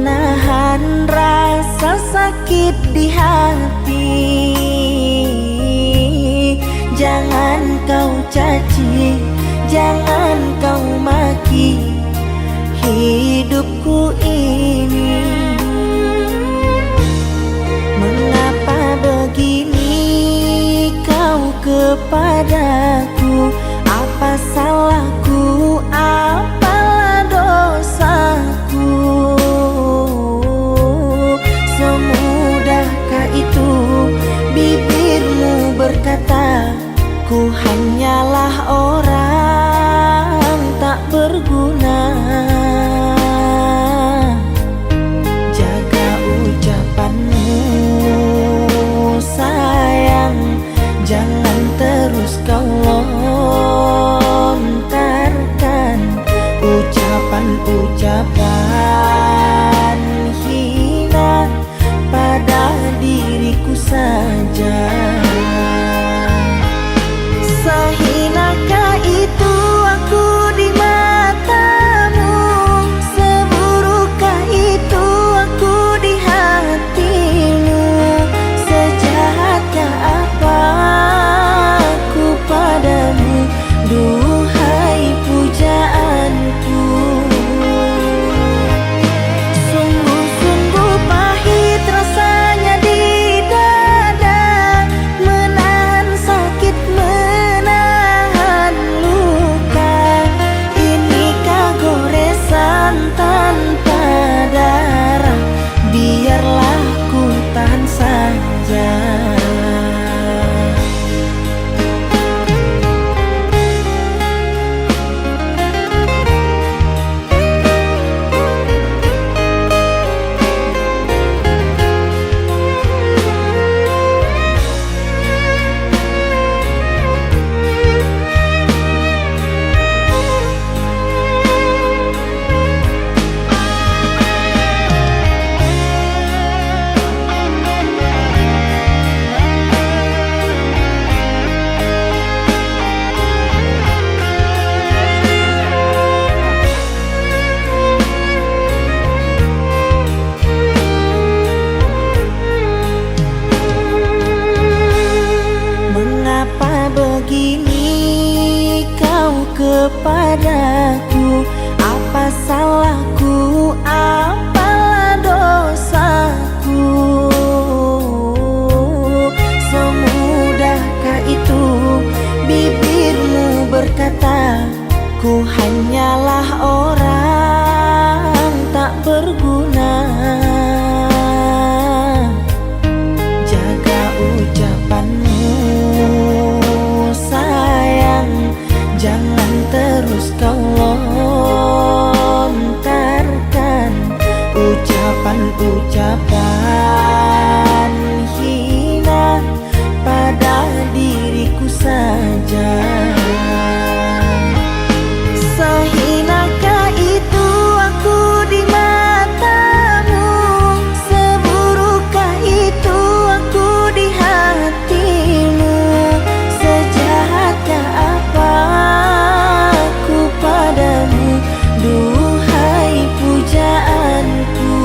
menahan rasa sakit di hati. Jangan kau caci, jangan kau maki hidupku ini. Mengapa begini kau kepadaku? Apa salahku? Apalah dosaku? Semudahkah itu bibirmu berkata, ku hanyalah orang tak berguna. Jaga ucapanmu sayang, jangan terus kau lontarkan ucapan-ucapan hina pada diriku saja. Sehinakah itu aku di matamu? Seburukkah itu aku di hatimu? Sejahatkah apa aku padamu? Duhai pujaanku, sungguh-sungguh pahit rasanya di dada, menahan sakit, menahan luka. Inikah goresan tanpa darah? Biarlah ku tahan saja. Begini kau kepadaku, apa salahku? Apalah dosaku? Semudahkah itu bibirmu berkata, ku hanyalah orang tak berguna. Jaga ucapanmu sayang, jangan terus kau lontarkan ucapan-ucapan hina pada diriku saja. Sehinakah itu aku di matamu? Seburukkah itu aku di hatimu? Sejahatkah apa aku padamu? Duhai pujaanku,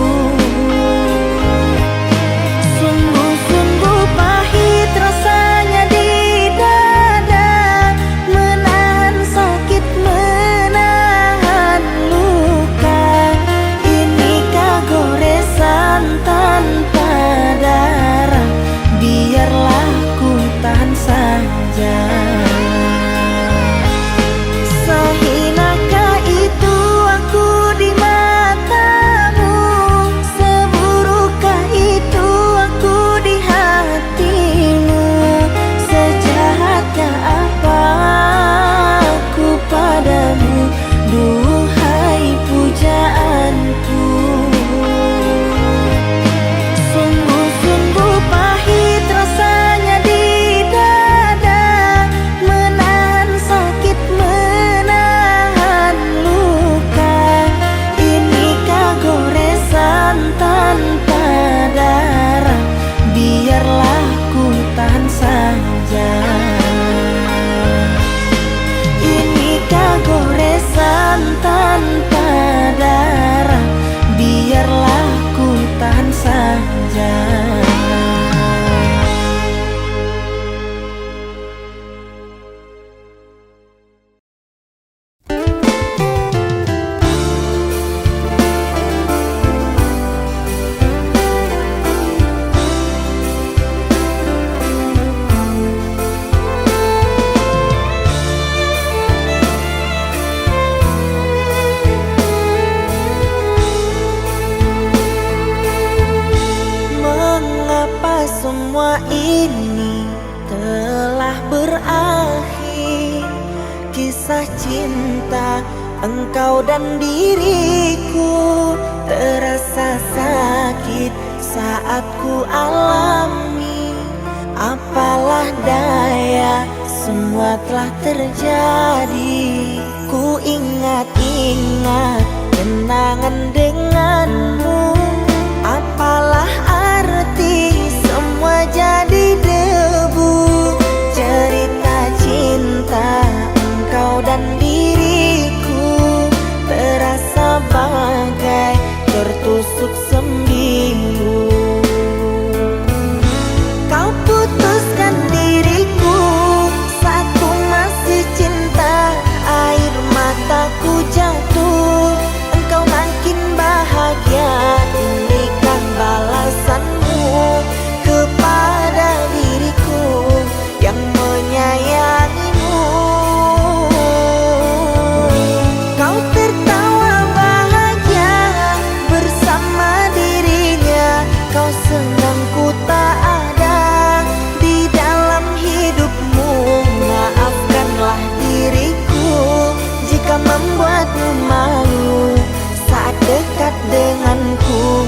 Semua ini telah berakhir. Kisah cinta engkau dan diriku terasa sakit saat ku alami. Apalah daya, semua telah terjadi. Ku ingat-ingat kenangan denganmu. Apalah arti semua jadi debu. Cerita cinta engkau dan diriku terasa bagai tertusuk sembilu. Kau putuskan diriku saat ku masih cinta. Air mataku jatuh, engkau makin bahagia. Inikah balasanmu kepada diriku yang menyayangimu. Kau tertawa bahagia bersama dirinya. Kau senang ku tak ada di dalam hidupmu. Maafkanlah diriku jika membuatmu malu saat dekat denganku.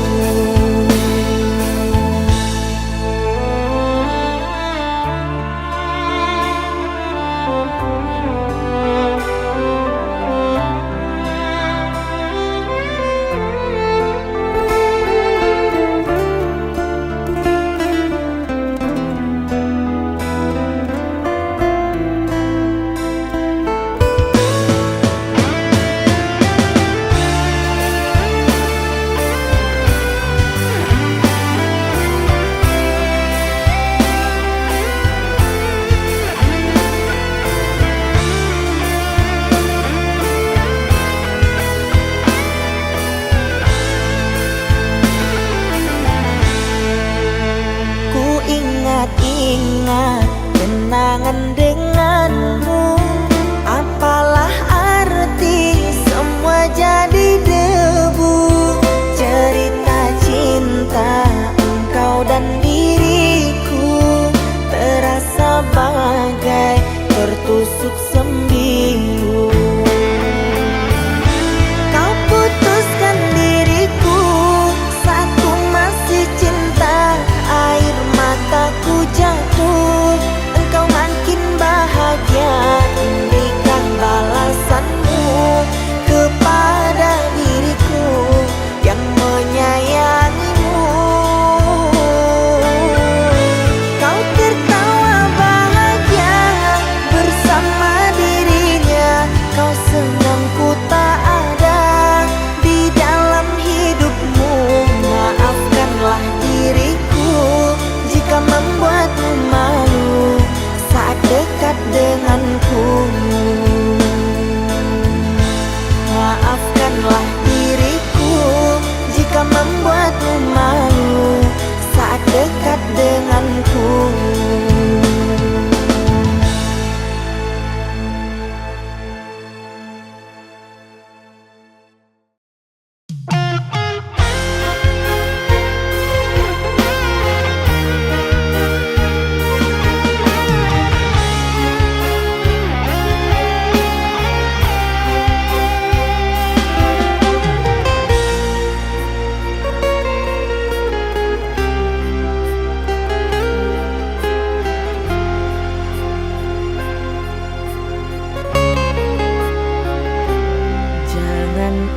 Ingat kenangan denganmu. Apalah arti semua jadi debu. Cerita cinta engkau dan diriku terasa bagai tertusuk sembilu. Kau putuskan diriku saat ku masih cinta. Air mataku jatuh, engkau makin bahagia. Inikah balasanmu kepada diriku yang menyayangimu. Kau tertawa bahagia bersama dirinya. Kau senang ku tak ada di dalam hidupmu. Maafkanlah diriku jika membuatmu malu saat dekat denganku. Maafkanlah diriku jika membuatmu malu saat dekat denganku.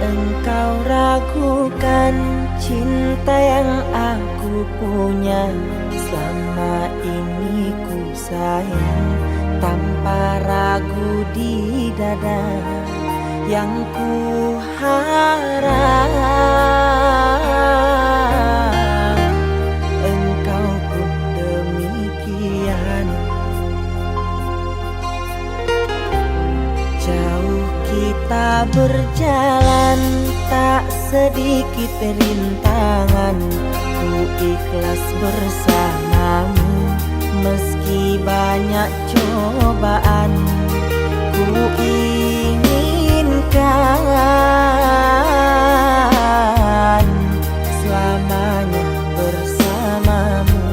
Engkau ragukan cinta yang aku punya. Selama ini ku sayang tanpa ragu di dada. Yang ku harap engkau pun demikian. Jauh kita berjalan, tak sedikit rintangan. Ku ikhlas bersamamu meski banyak cobaan. Ku inginkan selamanya bersamamu.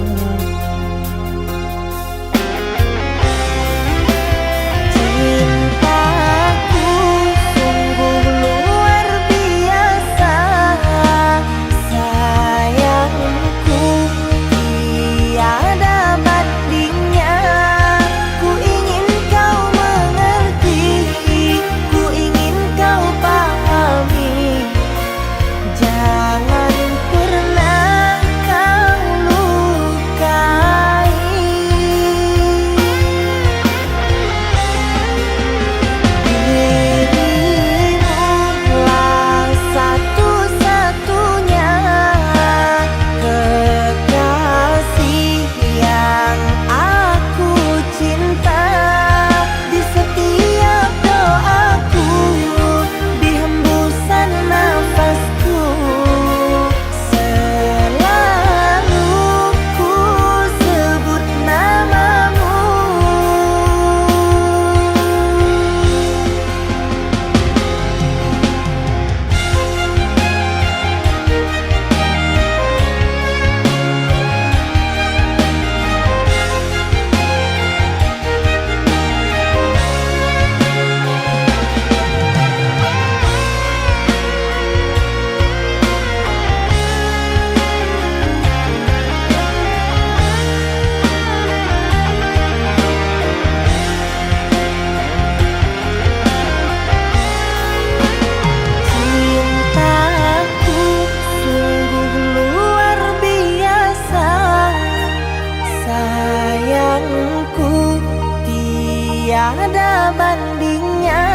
bandingnya.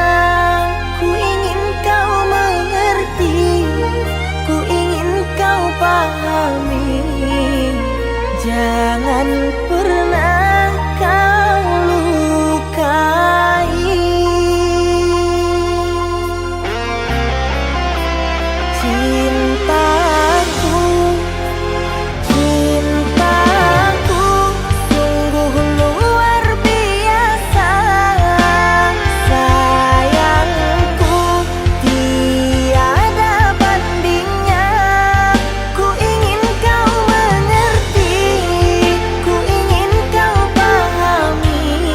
Ku ingin kau mengerti, ku ingin kau pahami. Jangan pernah kau lukai. Cintaku, cintaku sungguh luar biasa. Sayangku tiada bandingnya. Ku ingin kau mengerti, ku ingin kau pahami.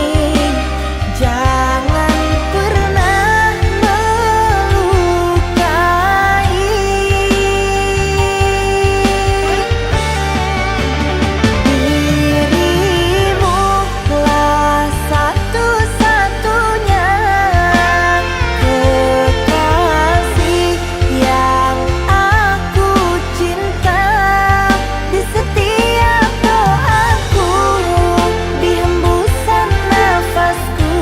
Jangan pernah melukai. Dirimu lah satu-satunya kekasih yang aku cinta. Di setiap doaku, di hembusan nafasku,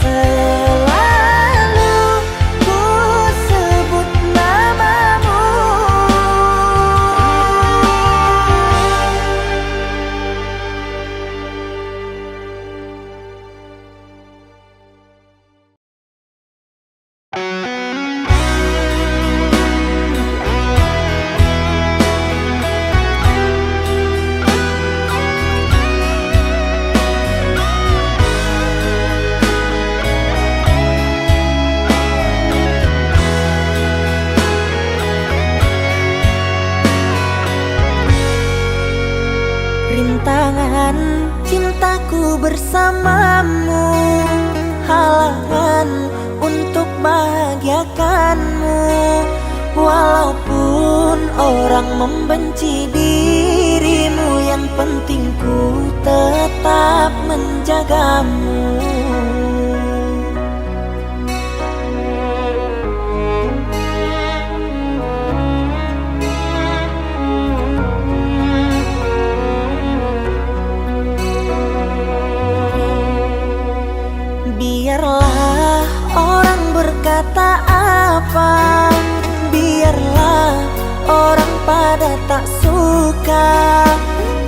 selalu ku sebut namamu. Rintangan cintaku bersamamu, halangan untuk bahagiakanmu. Walaupun orang membenci dirimu, yang penting ku tetap menjagamu. Biarlah orang berkata apa, biarlah orang pada tak suka.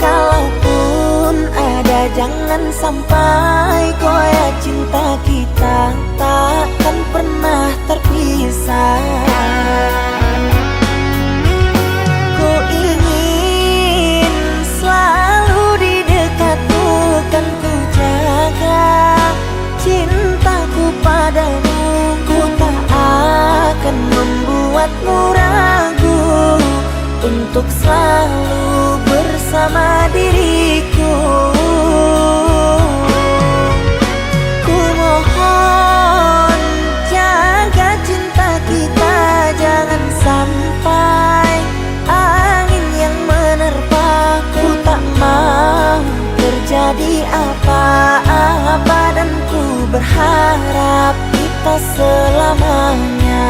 Kalaupun ada, jangan sampai goyah cinta kita, takkan pernah terpisah. Ku ingin selalu di dekatmu, kan ku jaga cintaku padamu. Ku tak akan membuatmu ragu untuk selalu bersama diriku. Ku mohon jaga cinta kita, jangan sampai angin yang menerpa. Ku tak mau terjadi apa-apa, dan ku berharap kita selamanya.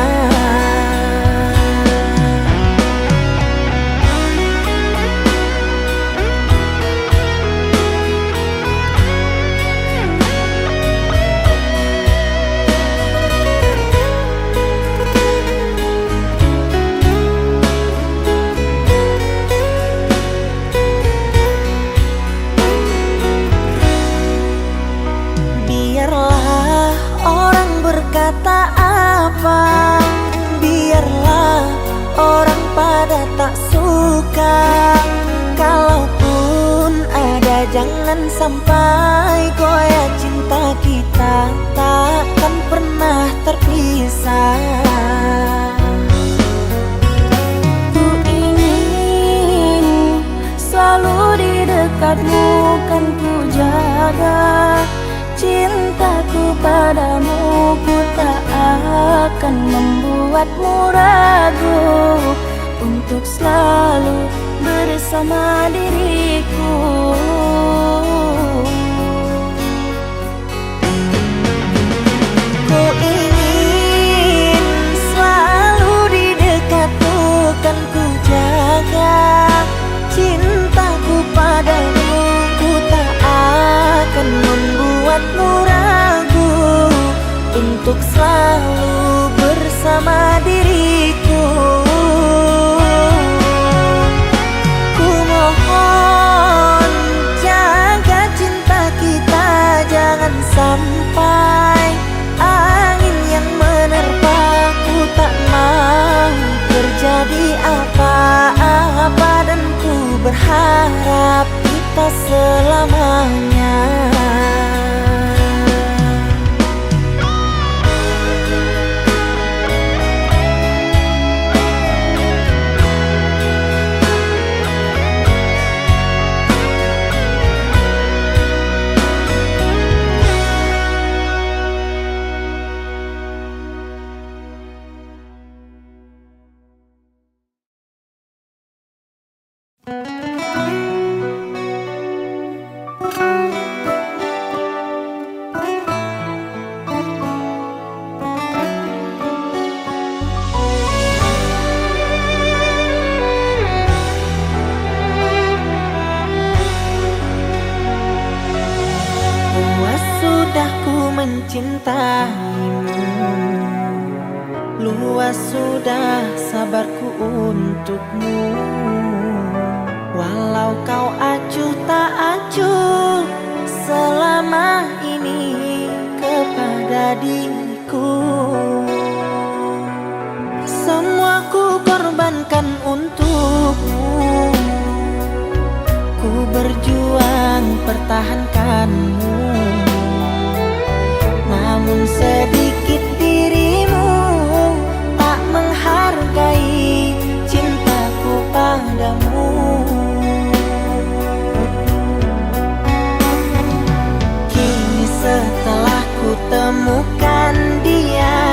Biarlah orang berkata apa, biarlah orang pada tak suka. Kalaupun ada, jangan sampai goyah cinta kita, takkan pernah terpisah. Ku ingin selalu di dekatmu, kan ku jaga cintaku padamu. Ku tak akan membuatmu ragu untuk selalu bersama diriku. Ku ingin selalu di dekatmu, kan ku jaga cintaku padamu. Ku tak akan membuatmu ragu apa-apa dan ku berharap kita selamanya. Luas sudah ku mencintaimu, luas sudah sabarku untukmu. Walau kau acuh tak acuh selama ini kepada diriku, semua ku korbankan untukmu. Ku berjuang pertahankanmu, namun sedikit dirimu tak menghargai cintaku padamu. Kini setelah ku temukan dia,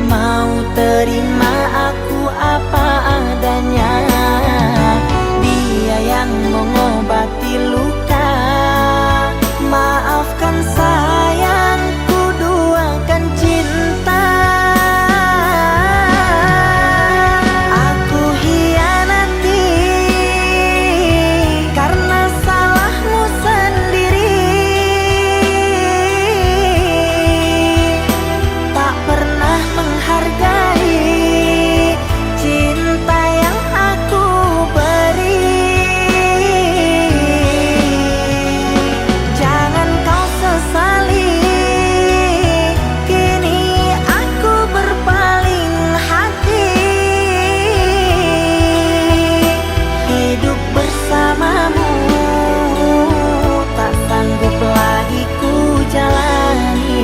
mau terima aku apa adanya. Dia yang mengobati luka, maafkan sayang, ku duakan cinta. Aku hianati karena salahmu sendiri, tak pernah menghargai cinta yang aku beri. Jangan kau sesali, kini aku berpaling hati. Hidup bersamamu tak sanggup lagi ku jalani.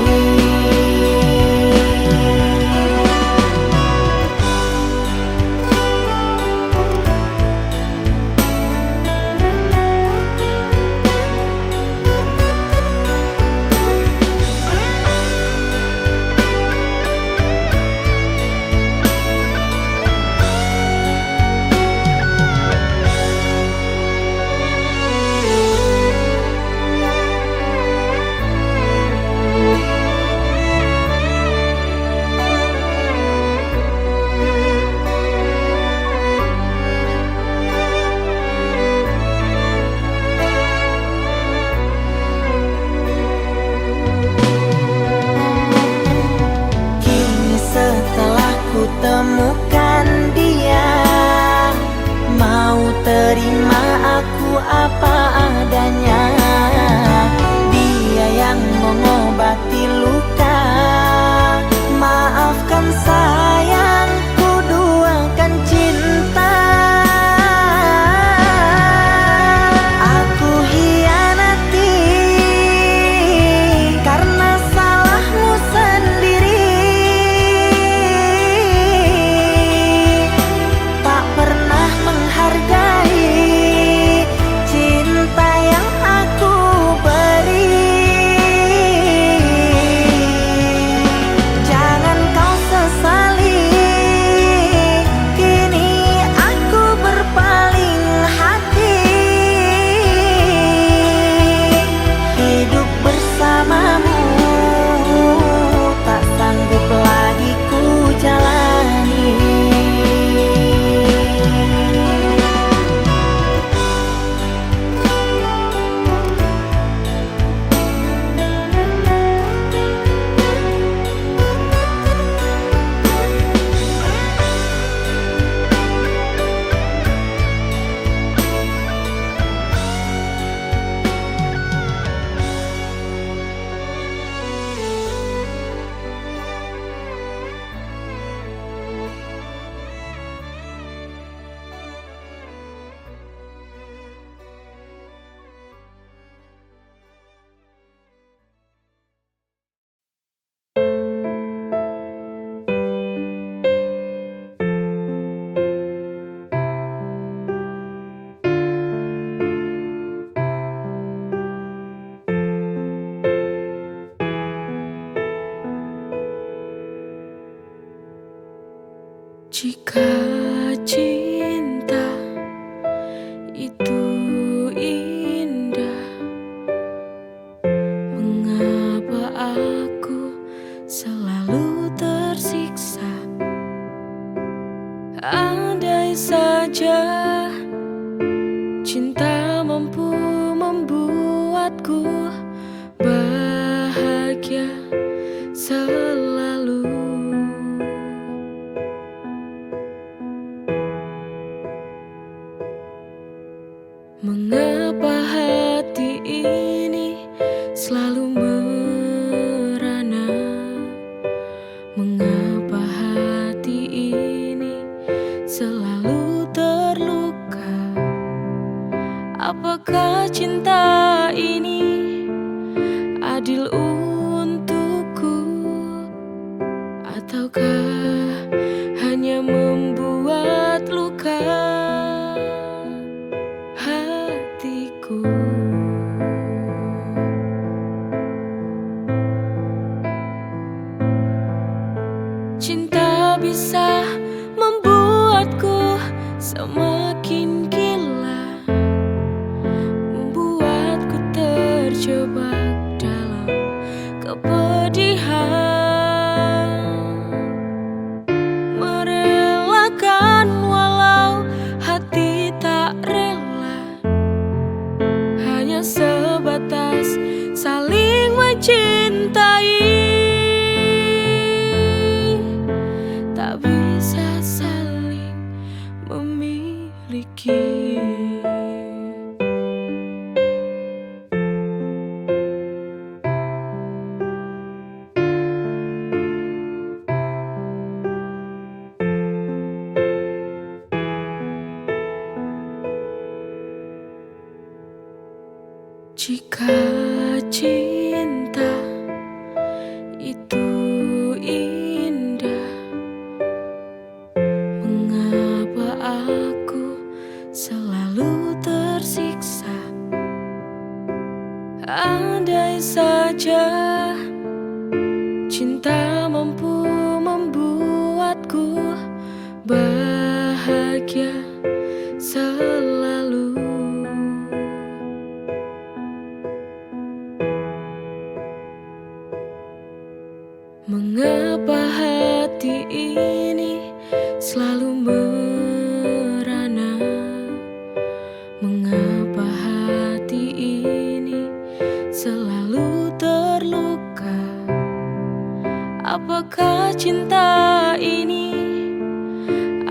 Kini setelah ku temukan dia, mau terima aku apa adanya. Dia yang mengobati luka, maafkan sayang, ku duakan cinta. Aku hianati karena salahmu sendiri, tak pernah menghargai cinta yang saja cinta mampu membuatku bahagia selalu. Mengapa hati ini selalu merana? Mengapa hati ini selalu terluka? Apakah cinta ini adil untukku, ataukah hanya membuat luka hatiku? Cinta bisa membuatku semakin gila, membuatku terjebak dalam kepedihan, merelakan walau hati tak rela, hanya sebatas saling mencintai, tak bisa saling memiliki. Jika cinta itu indah, mengapa aku selalu tersiksa? Andai saja cinta mampu membuatku bahagia selalu. Mengapa hati ini selalu merana? Mengapa hati ini selalu terluka? Apakah cinta ini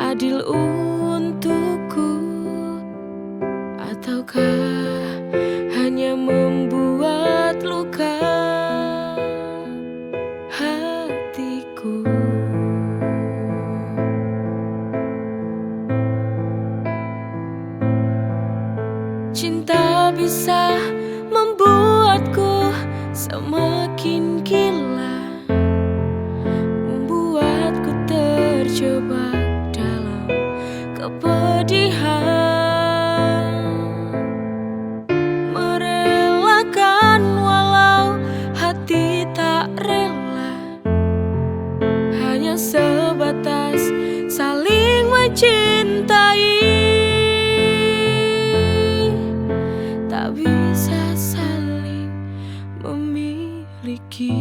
adil untukku, ataukah hanya membuat luka hatiku? Cinta bisa membuatku semakin gila, membuatku terjebak dalam kepedihan, merelakan walau hati tak rela, hanya sebatas saling mencintai, tak bisa saling memiliki.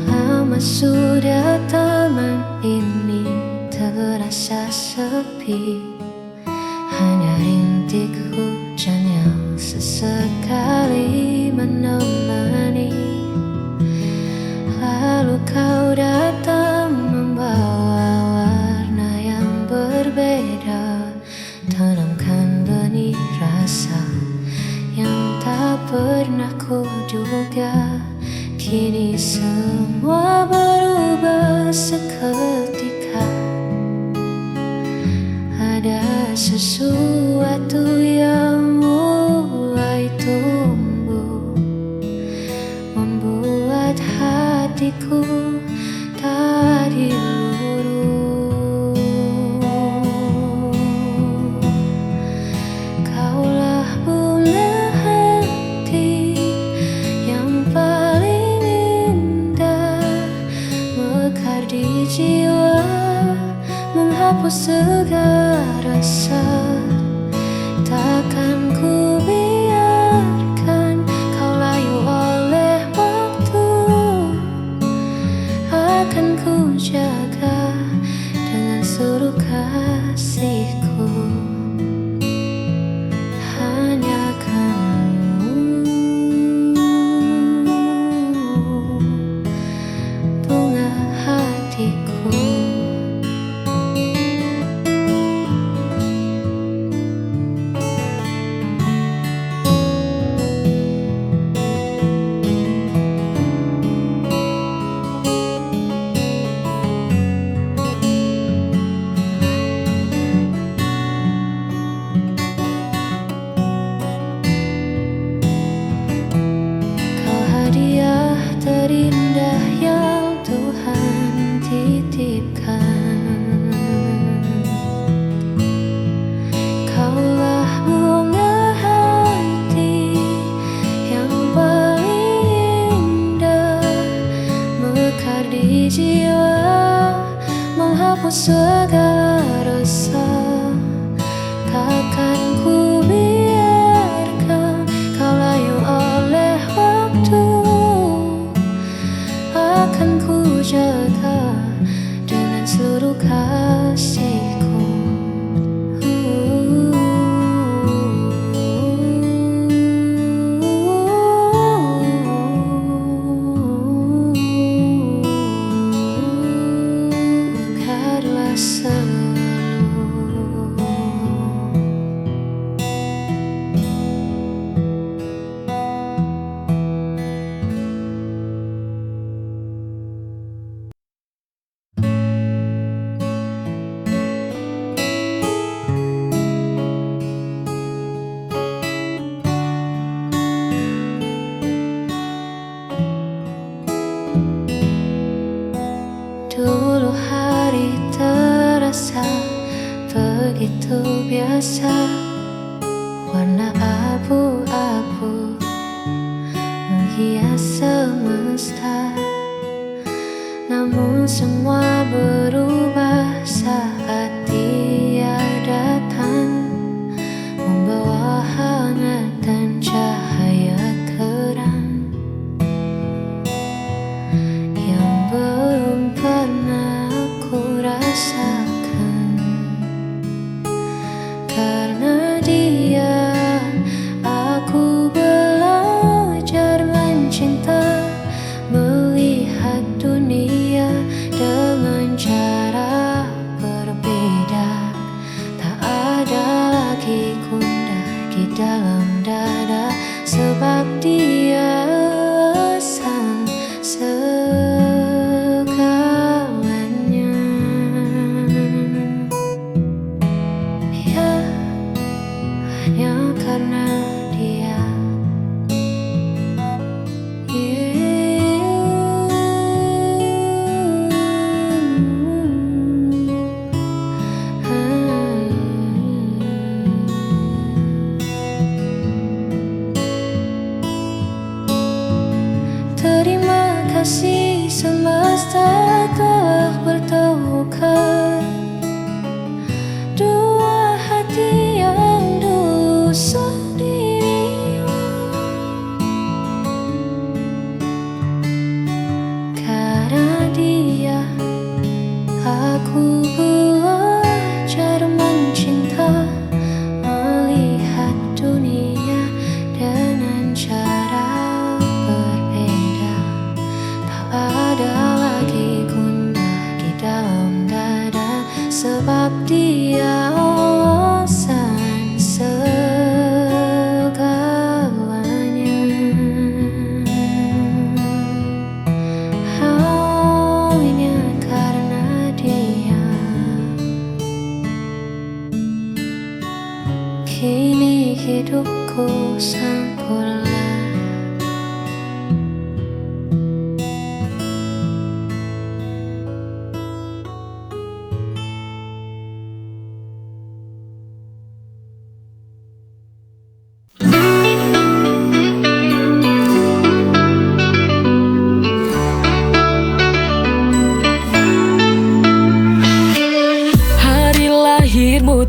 Lama sudah taman ini terasa sepi, hanya rintik hujan yang sesekali menemani. Lalu kau datang membawa warna yang berbeda, tanamkan benih rasa yang tak pernah kuduga. Kini semua berubah seketika, ada sesuatu yang mulai tumbuh, membuat hatiku tak diluru. Kaulah bunga hati yang paling indah, mekar di jiwa, menghapus segala rasa. Takkan ku biarkan kau layu oleh waktu, akan ku jaga dengan seluruh kasihku. Hanya kamu, bunga hatiku. Hadiah terindah yang Tuhan titipkan. Kaulah bunga hati yang paling indah, mekar di jiwa, menghapus segala rasa. Takkan ku biarkan kau layu oleh waktu, akan ku jaga dengan seluruh kasihku. Mekarlah selalu. Dulu hari terasa begitu biasa, warna abu-abu menghias semesta. Namun semua berubah saat Dia datang, membawa hangat dan cahaya terang yang belum pernah aku rasakan. Karena Dia, aku belajar mencinta, melihat dunia dengan cara berbeda. Tak ada lagi gundah di dalam dada, sebab Dia sang segalanya.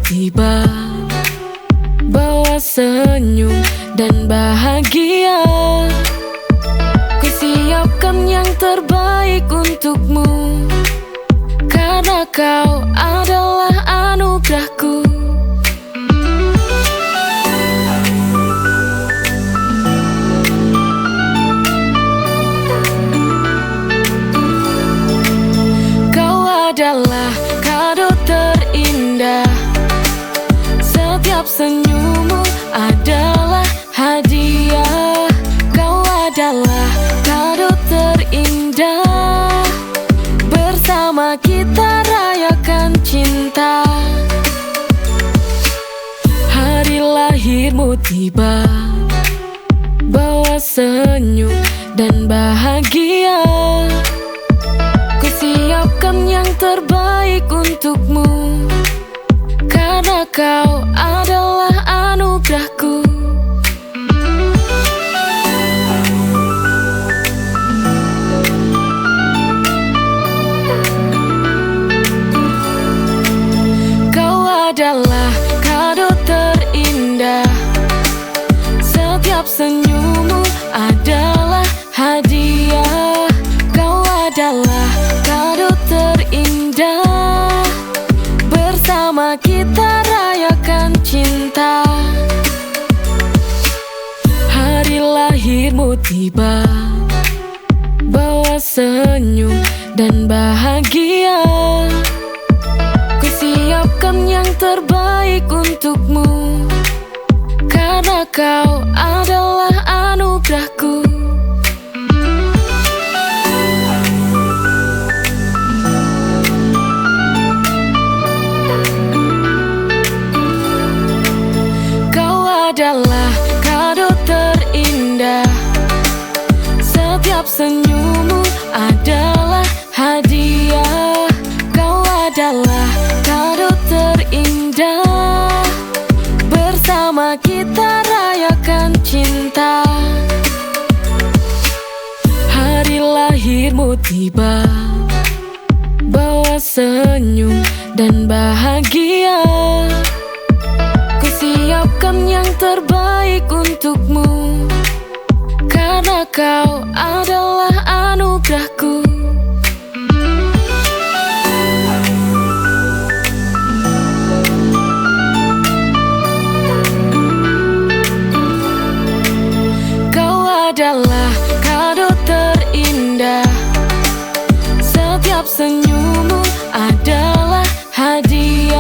tiba, bawa senyum dan bahagia. Ku siapkan yang terbaik untukmu, karena kau adalah anugerahku. Kau adalah kado terindah, setiap senyummu adalah hadiah. Kau adalah kado terindah, bersama kita rayakan cinta. Hari lahirmu tiba, bawa senyum dan bahagia. Ku siapkan yang terbaik untukmu, karena kau adalah anugerahku. Kau adalah kado terindah, setiap senyummu adalah hadiah. Kau adalah kado terindah, bersama kita rayakan cinta. Hari lahirmu tiba, bawa senyum dan bahagia. Ku siapkan yang terbaik untukmu, karena kau adalah anugerahku. Kau adalah kado terindah, setiap senyummu adalah hadiah. Kau adalah kado terindah, bersama kita rayakan cinta. Hari lahirmu tiba, bawa senyum dan bahagia. Ku siapkan yang terbaik untukmu, karena kau adalah anugerahku. Kau adalah kado terindah, setiap senyummu adalah hadiah.